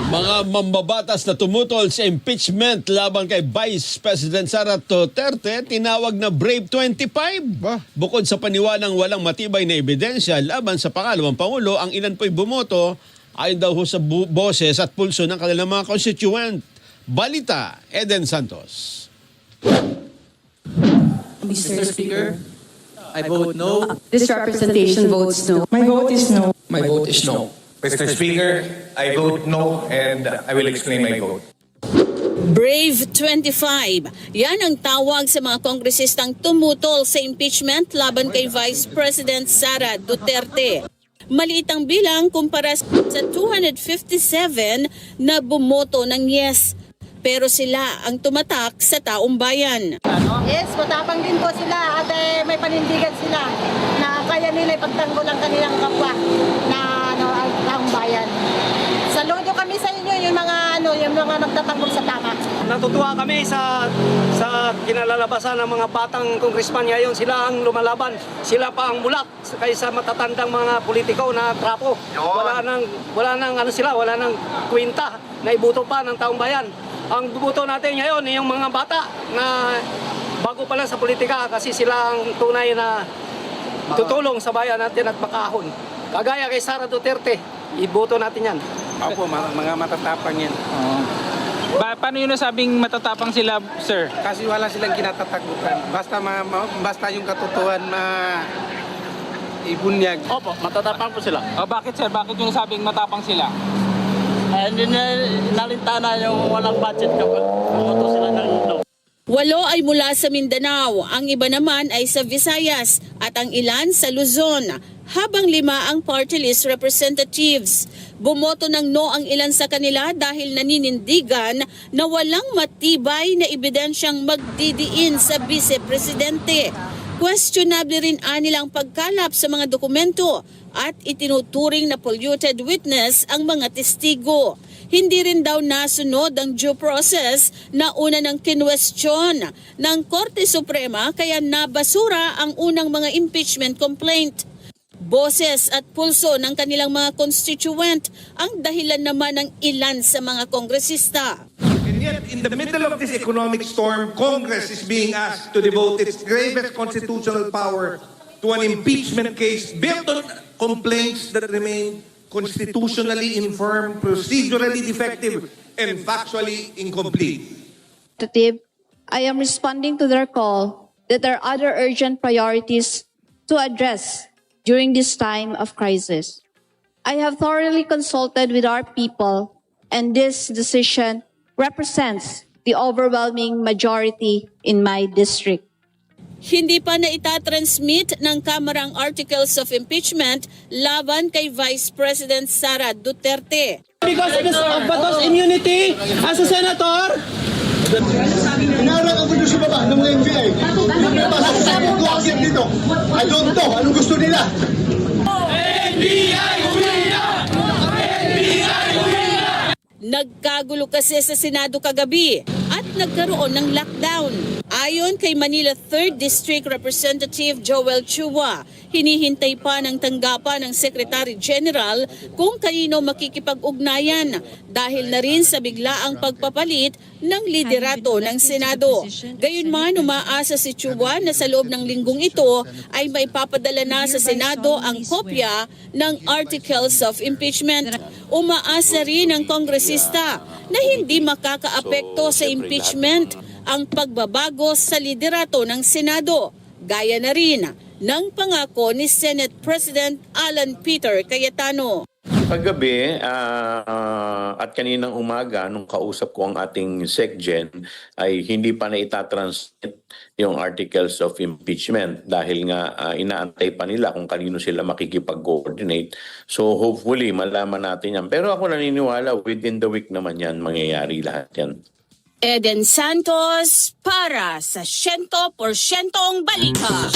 Mga mambabatas na tumutol sa impeachment laban kay Vice President Sara Duterte tinawag na Brave 25. Bukod sa paniwalang walang matibay na ebidensya laban sa pangalawang Pangulo, ang ilan po'y bumoto ayon daw sa boses at pulso ng kanilang mga constituent. Balita, Eden Santos. Mr. Speaker, I vote no. This representation votes no. My vote is no. My vote is no. Mr. Speaker, I vote no and I will explain my vote. Brave 25. Yan ang tawag sa mga kongresistang tumutol sa impeachment laban kay Vice President Sara Duterte. Maliit ang bilang kumpara sa 257 na bumoto ng yes. Pero sila ang tumatak sa taong bayan. Yes, matapang din po sila at may panindigan sila na kaya nila ipagtanggol ang kanilang kapwa na ang taong bayan. Saludo kami sa inyo yung mga nagtatanggol sa tama. Natutuwa kami sa kinalalabasan ng mga batang kongresman ngayon. Sila ang lumalaban. Sila pa ang mulat kaysa matatandang mga politiko na trapo. Wala nang kwenta na ibuto pa ng taong bayan. Ang bubuto natin ngayon yung mga bata na bago pa lang sa politika kasi sila ang tunay na tutulong sa bayan natin at makahon. Kagaya kay Sara Duterte, iboto natin yan. Opo, mga matatapang yan. Paano yun nasabing matatapang sila, sir? Kasi wala silang kinatatakutan. Basta yung katotohanan ibunyag. Opo, matatapang po sila. Bakit, sir? Bakit yun nasabing matapang sila? Hindi nalintana yung walang budget kapag bumoto sila ng no. 8 ay mula sa Mindanao, ang iba naman ay sa Visayas at ang ilan sa Luzon, habang 5 ang party list representatives. Bumoto ng no ang ilan sa kanila dahil naninindigan na walang matibay na ebidensyang magdidiin sa vice-presidente. Questionable rin anilang pagkalap sa mga dokumento at itinuturing na polluted witness ang mga testigo. Hindi rin daw nasunod ang due process na una ng kinwestiyon ng Korte Suprema kaya nabasura ang unang mga impeachment complaint. Boses at pulso ng kanilang mga constituent ang dahilan naman ng ilan sa mga kongresista. And yet, in the middle of this economic storm, Congress is being asked to devote its gravest constitutional power to an impeachment case built on complaints that remain constitutionally infirm, procedurally defective, and factually incomplete. I am responding to their call that there are other urgent priorities to address during this time of crisis. I have thoroughly consulted with our people, and this decision represents the overwhelming majority in my district. Hindi pa na itatransmit ng Kamara ang articles of impeachment laban kay Vice President Sara Duterte. Because of Bato's immunity as a senator, Inaarap ako doon sa baba ng mga NBI. Pasasabi ko agad dito. I don't know. Anong gusto nila? NBI umina! NBI umina! Nagkagulo kasi sa Senado kagabi at nagkaroon ng lockdown. Ayon kay Manila 3rd District Representative Joel Chua, hinihintay pa ng tanggapan ng Secretary General kung kanino makikipag-ugnayan dahil na rin sa biglaang pagpapalit ng liderato ng Senado. Gayunman, umaasa si Chua na sa loob ng linggong ito ay maipapadala na sa Senado ang kopya ng Articles of Impeachment. Umaasa rin ang kongresista na hindi makakaapekto sa impeachment ang pagbabago sa liderato ng Senado, gaya na rin ng pangako ni Senate President Alan Peter Cayetano. Paggabi at kaninang umaga nung kausap ko ang ating SecGen ay hindi pa na itatransmit yung articles of impeachment dahil nga inaantay pa nila kung kanino sila makikipag-coordinate. So hopefully malaman natin yan. Pero ako naniniwala within the week naman yan mangyayari lahat yan. Eden Santos para sa 100% Balita.